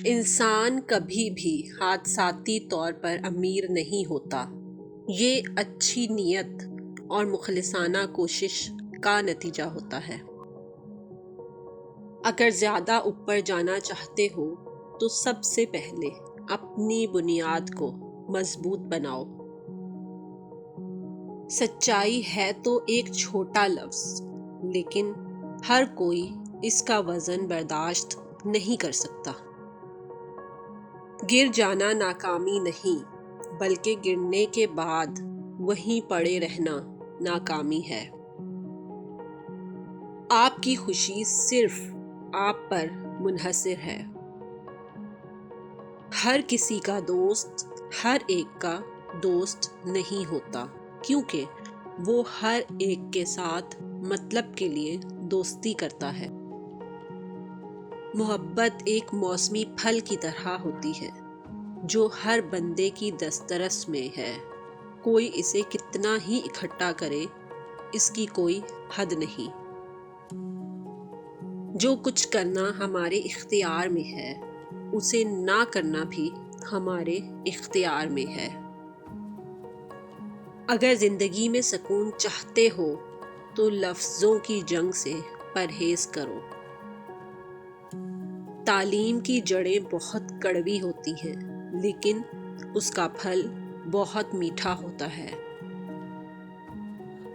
انسان کبھی بھی حادثاتی طور پر امیر نہیں ہوتا۔ یہ اچھی نیت اور مخلصانہ کوشش کا نتیجہ ہوتا ہے۔ اگر زیادہ اوپر جانا چاہتے ہو تو سب سے پہلے اپنی بنیاد کو مضبوط بناؤ۔ سچائی ہے تو ایک چھوٹا لفظ، لیکن ہر کوئی اس کا وزن برداشت نہیں کر سکتا۔ گر جانا ناکامی نہیں، بلکہ گرنے کے بعد وہیں پڑے رہنا ناکامی ہے۔ آپ کی خوشی صرف آپ پر منحصر ہے۔ ہر کسی کا دوست ہر ایک کا دوست نہیں ہوتا، کیونکہ وہ ہر ایک کے ساتھ مطلب کے لیے دوستی کرتا ہے۔ محبت ایک موسمی پھل کی طرح ہوتی ہے جو ہر بندے کی دسترس میں ہے۔ کوئی اسے کتنا ہی اکٹھا کرے، اس کی کوئی حد نہیں۔ جو کچھ کرنا ہمارے اختیار میں ہے، اسے نہ کرنا بھی ہمارے اختیار میں ہے۔ اگر زندگی میں سکون چاہتے ہو تو لفظوں کی جنگ سے پرہیز کرو۔ تعلیم کی جڑیں بہت کڑوی ہوتی ہیں، لیکن اس کا پھل بہت میٹھا ہوتا ہے۔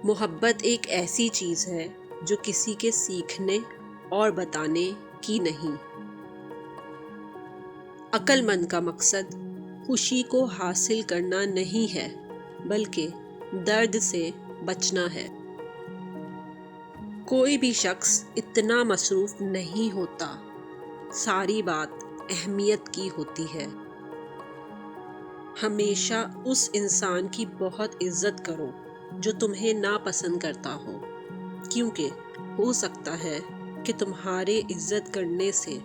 محبت ایک ایسی چیز ہے جو کسی کے سیکھنے اور بتانے کی نہیں۔ عقل مند کا مقصد خوشی کو حاصل کرنا نہیں ہے، بلکہ درد سے بچنا ہے۔ کوئی بھی شخص اتنا مصروف نہیں ہوتا، ساری بات اہمیت کی ہوتی ہے۔ ہمیشہ اس انسان کی بہت عزت کرو جو تمہیں ناپسند کرتا ہو، کیونکہ ہو سکتا ہے کہ تمہارے عزت کرنے سے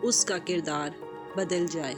اس کا کردار بدل جائے۔